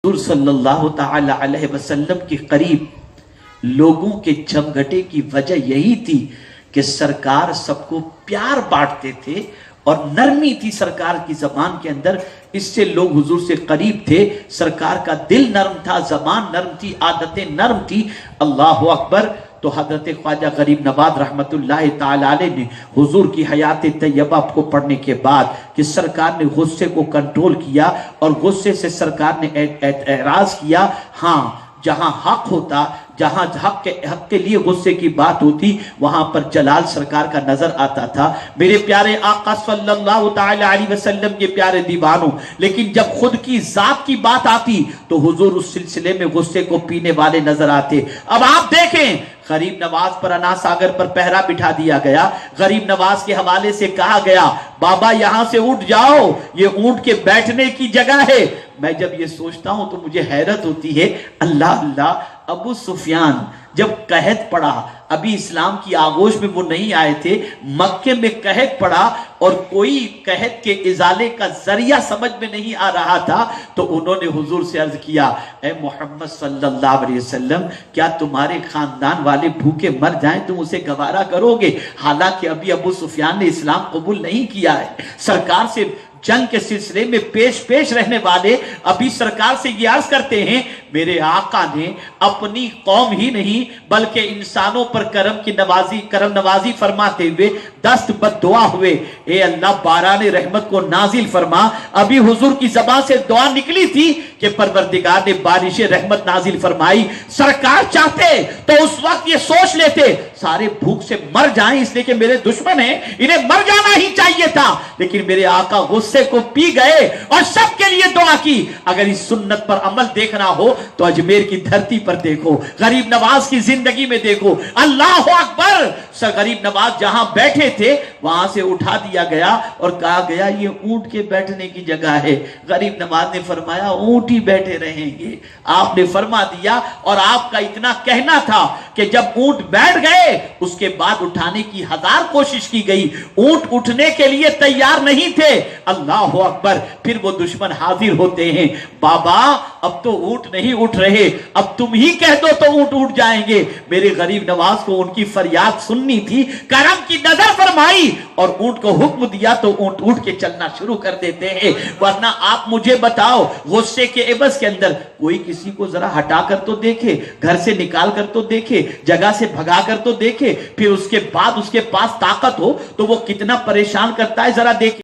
حضور صلی اللہ تعالی علیہ وسلم کے قریب لوگوں کے جمگھٹے کی وجہ یہی تھی کہ سرکار سب کو پیار بانٹتے تھے اور نرمی تھی سرکار کی زبان کے اندر، اس سے لوگ حضور سے قریب تھے۔ سرکار کا دل نرم تھا، زبان نرم تھی، عادتیں نرم تھی۔ اللہ اکبر۔ تو حضرت خواجہ غریب نواز رحمت اللہ تعالی علیہ نے حضور کی حیات طیبہ کو پڑھنے کے بعد کہ سرکار نے غصے کو کنٹرول کیا اور غصے سے سرکار نے اعراض کیا، ہاں جہاں حق ہوتا، جہاں حق کے لیے غصے کی بات ہوتی، وہاں پر جلال سرکار کا نظر آتا تھا۔ میرے پیارے آقا صلی اللہ تعالی علیہ وسلم کے پیارے دیوانوں، لیکن جب خود کی ذات کی بات آتی تو حضور اس سلسلے میں غصے کو پینے والے نظر آتے۔ اب آپ دیکھیں، غریب نواز پر انا ساگر پر پہرا بٹھا دیا گیا، غریب نواز کے حوالے سے کہا گیا بابا یہاں سے اٹھ جاؤ، یہ اونٹ کے بیٹھنے کی جگہ ہے۔ میں جب یہ سوچتا ہوں تو مجھے حیرت ہوتی ہے، اللہ اللہ، ابو سفیان جب قحط پڑا، ابھی اسلام کی آغوش میں وہ نہیں آئے تھے، مکے میں قحط پڑا اور کوئی قحط کے ازالے کا ذریعہ سمجھ میں نہیں آ رہا تھا، تو انہوں نے حضور سے عرض کیا، اے محمد صلی اللہ علیہ وسلم، کیا تمہارے خاندان والے بھوکے مر جائیں تم اسے گوارا کرو گے؟ حالانکہ ابھی ابو سفیان نے اسلام قبول نہیں کیا ہے۔ سرکار سے جنگ کے سلسلے میں پیش رہنے والے ابھی سرکار سے یہ عرض کرتے ہیں، میرے آقا نے اپنی قوم ہی نہیں بلکہ انسانوں پر کرم نوازی فرماتے ہوئے دست بد دعا ہوئے، اے اللہ باران رحمت کو نازل فرما۔ ابھی حضور کی زبان سے دعا نکلی تھی کہ پروردگار نے بارش رحمت نازل فرمائی۔ سرکار چاہتے تو اس وقت یہ سوچ لیتے سارے بھوک سے مر جائیں، اس لیے کہ میرے دشمن ہیں، انہیں مر جانا ہی چاہیے تھا، لیکن میرے آقا غصے کو پی گئے اور سب کے لیے دعا کی۔ اگر اس سنت پر عمل دیکھنا ہو تو اجمیر کی دھرتی پر دیکھو، غریب نواز کی زندگی میں دیکھو۔ اللہ اکبر۔ غریب نواز جہاں بیٹھے تھے وہاں سے اٹھا دیا گیا اور کہا گیا یہ اونٹ کے بیٹھنے کی جگہ ہے۔ غریب نواز نے فرمایا اونٹ ہی بیٹھے رہیں گے۔ آپ نے فرما دیا، اور آپ کا اتنا کہنا تھا کہ جب اونٹ بیٹھ گئے اس کے بعد اٹھانے کی 1000 کوشش کی گئی، اونٹ اٹھنے کے لیے تیار نہیں تھے۔ اللہ اکبر۔ پھر وہ دشمن حاضر ہوتے ہیں، بابا اب تو اونٹ نہیں اٹھ رہے، اب تم ہی کہہ دو تو اونٹ اٹھ جائیں گے۔ میرے غریب نواز کو ان کی فریاد سننی تھی، کرم کی نظر فرمائی اور اونٹ کو حکم دیا تو اونٹ اٹھ کے چلنا شروع کر دیتے ہیں۔ ورنہ آپ مجھے بتاؤ، غصے کے عوض کے اندر کوئی کسی کو ذرا ہٹا کر تو دیکھے، گھر سے نکال کر تو دیکھے، جگہ سے بھگا کر تو دیکھے، پھر اس کے بعد اس کے پاس طاقت ہو تو وہ کتنا پریشان کرتا ہے ذرا دیکھے۔